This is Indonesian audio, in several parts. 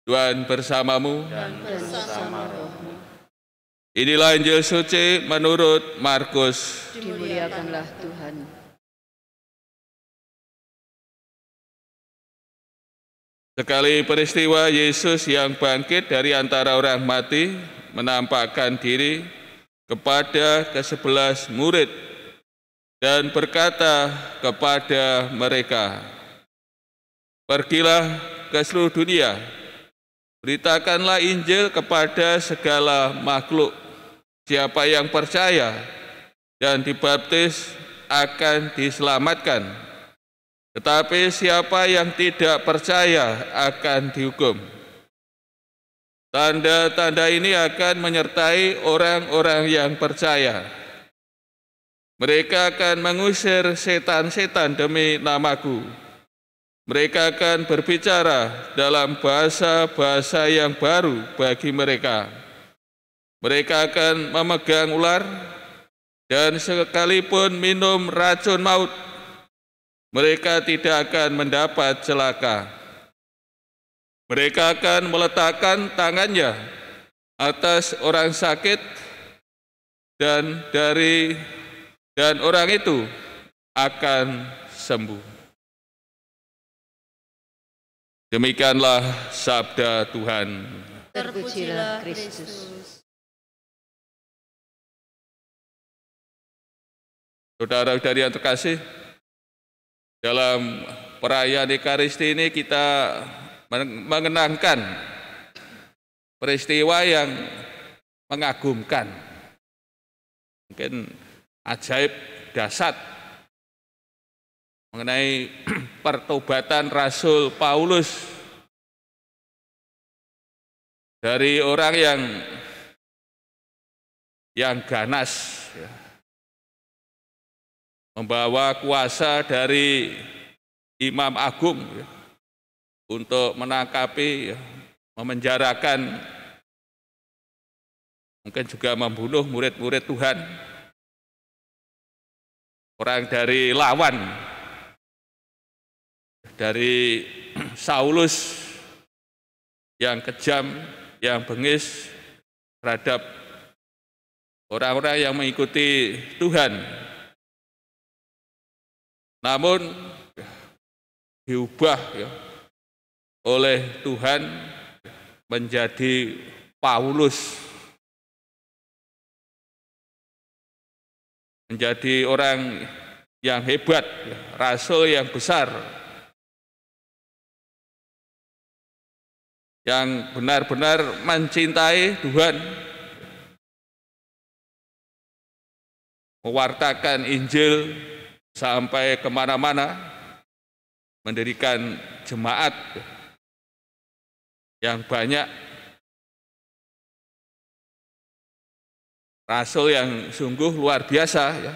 Tuhan bersamamu. Dan bersama rohmu. Inilah Injil suci menurut Markus. Dimuliakanlah Tuhan. Sekali peristiwa Yesus yang bangkit dari antara orang mati menampakkan diri kepada ke-11 murid dan berkata kepada mereka, "Pergilah ke seluruh dunia, beritakanlah Injil kepada segala makhluk. Siapa yang percaya dan dibaptis akan diselamatkan, tetapi siapa yang tidak percaya akan dihukum. Tanda-tanda ini akan menyertai orang-orang yang percaya. Mereka akan mengusir setan-setan demi namaku. Mereka akan berbicara dalam bahasa-bahasa yang baru bagi mereka. Mereka akan memegang ular, dan sekalipun minum racun maut, mereka tidak akan mendapat celaka. Mereka akan meletakkan tangannya atas orang sakit, dan orang itu akan sembuh." Demikianlah sabda Tuhan. Terpujilah Kristus. Saudara-saudari yang terkasih, dalam perayaan Ekaristi ini kita mengenangkan peristiwa yang mengagumkan, mungkin ajaib dahsyat, mengenai pertobatan Rasul Paulus dari orang yang ganas, ya, membawa kuasa dari Imam Agung, ya, untuk menangkapi, ya, memenjarakan, mungkin juga membunuh murid-murid Tuhan, orang dari lawan, dari Saulus yang kejam, yang bengis terhadap orang-orang yang mengikuti Tuhan. Namun diubah, ya, oleh Tuhan menjadi Paulus, menjadi orang yang hebat, ya, rasul yang besar, yang benar-benar mencintai Tuhan, mewartakan Injil sampai kemana-mana, mendirikan jemaat yang banyak, rasul yang sungguh luar biasa, ya,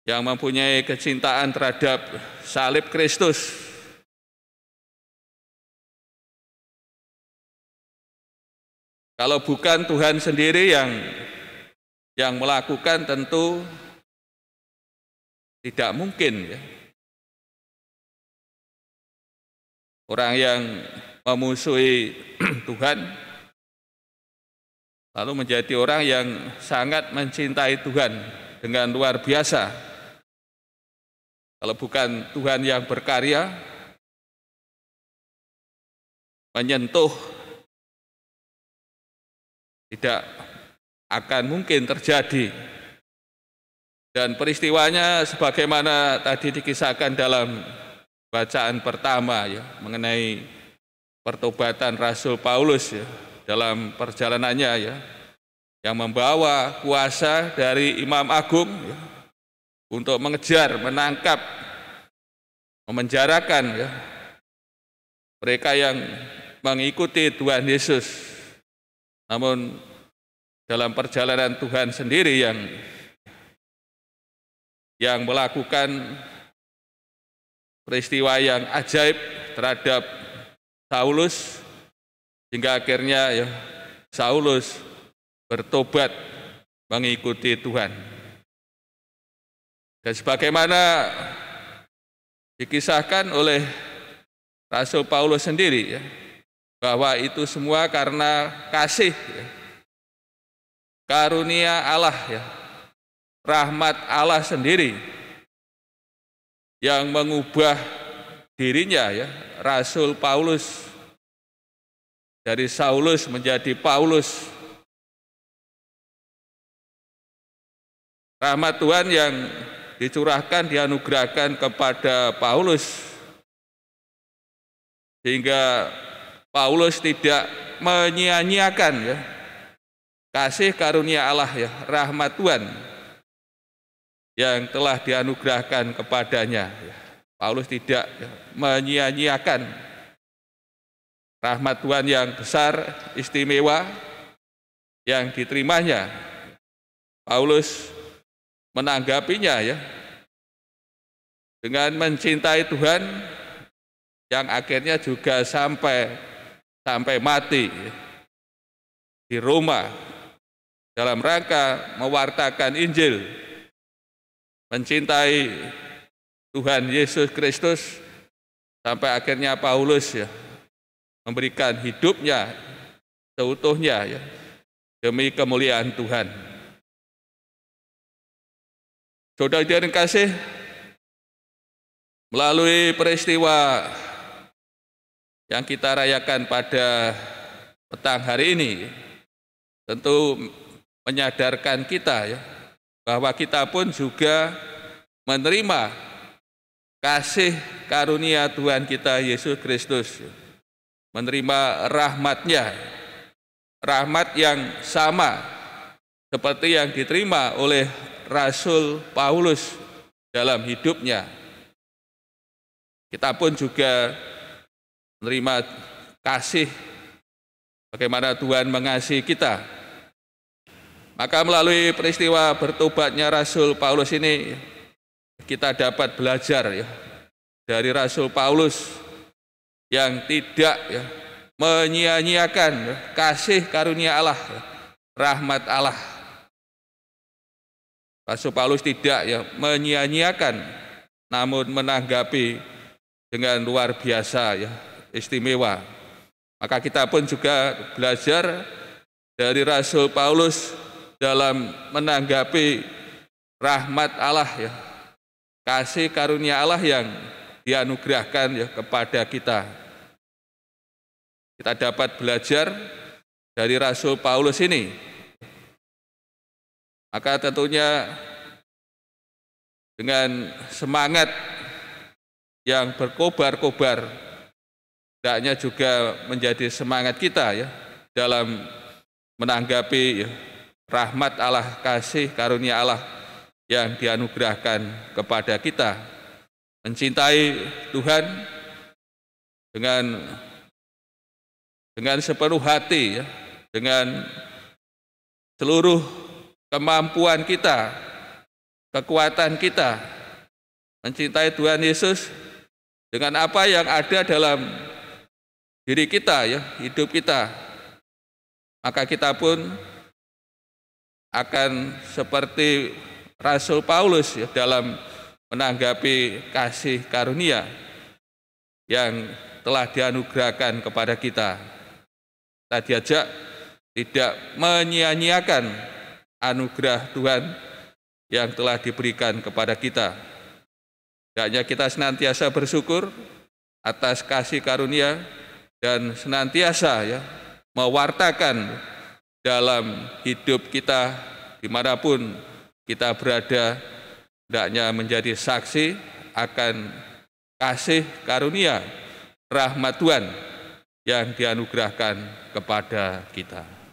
yang mempunyai kecintaan terhadap salib Kristus. Kalau bukan Tuhan sendiri yang melakukan, tentu tidak mungkin, ya. Orang yang memusuhi Tuhan lalu menjadi orang yang sangat mencintai Tuhan dengan luar biasa. Kalau bukan Tuhan yang berkarya, menyentuh, tidak akan mungkin terjadi. Dan peristiwanya sebagaimana tadi dikisahkan dalam bacaan pertama, ya, mengenai pertobatan Rasul Paulus, ya, dalam perjalanannya, ya, yang membawa kuasa dari Imam Agung, ya, untuk mengejar, menangkap, memenjarakan, ya, mereka yang mengikuti Tuhan Yesus. Namun dalam perjalanan Tuhan sendiri yang melakukan peristiwa yang ajaib terhadap Saulus, hingga akhirnya, ya, Saulus bertobat mengikuti Tuhan. Dan sebagaimana dikisahkan oleh Rasul Paulus sendiri ya, bahwa itu semua karena kasih ya, karunia Allah ya, rahmat Allah sendiri yang mengubah dirinya ya, Rasul Paulus dari Saulus menjadi Paulus. Rahmat Tuhan yang dicurahkan, dianugerahkan kepada Paulus, sehingga Paulus tidak menyia-nyiakan ya, kasih karunia Allah ya, rahmat Tuhan yang telah dianugerahkan kepadanya. Paulus tidak ya, menyia-nyiakan rahmat Tuhan yang besar, istimewa yang diterimanya. Paulus menanggapinya ya, dengan mencintai Tuhan yang akhirnya juga sampai mati ya, di Roma dalam rangka mewartakan Injil, mencintai Tuhan Yesus Kristus, sampai akhirnya Paulus ya, memberikan hidupnya seutuhnya ya, demi kemuliaan Tuhan. Saudara yang kasih, melalui peristiwa yang kita rayakan pada petang hari ini, tentu menyadarkan kita ya, bahwa kita pun juga menerima kasih karunia Tuhan kita Yesus Kristus, menerima rahmat-Nya, rahmat yang sama seperti yang diterima oleh Rasul Paulus dalam hidupnya. Kita pun juga menerima kasih bagaimana Tuhan mengasihi kita. Maka melalui peristiwa bertobatnya Rasul Paulus ini, kita dapat belajar ya, dari Rasul Paulus yang tidak ya, menyia-nyiakan ya, kasih karunia Allah, ya, rahmat Allah. Rasul Paulus tidak ya, menyia-nyiakan, namun menanggapi dengan luar biasa ya, istimewa. Maka kita pun juga belajar dari Rasul Paulus dalam menanggapi rahmat Allah ya, kasih karunia Allah yang dianugerahkan ya kepada kita. Kita dapat belajar dari Rasul Paulus ini. Maka tentunya dengan semangat yang berkobar-kobar, hendaknya juga menjadi semangat kita ya dalam menanggapi ya, rahmat Allah, kasih karunia Allah yang dianugerahkan kepada kita. Mencintai Tuhan dengan sepenuh hati ya, dengan seluruh kemampuan kita, kekuatan kita, mencintai Tuhan Yesus dengan apa yang ada dalam diri kita ya, hidup kita. Maka kita pun akan seperti Rasul Paulus ya, dalam menanggapi kasih karunia yang telah dianugerahkan kepada kita. Kita diajak tidak menyia-nyiakan anugerah Tuhan yang telah diberikan kepada kita. Hendaknya kita senantiasa bersyukur atas kasih karunia dan senantiasa ya, mewartakan dalam hidup kita dimanapun kita berada, hendaknya menjadi saksi akan kasih karunia rahmat Tuhan yang dianugerahkan kepada kita.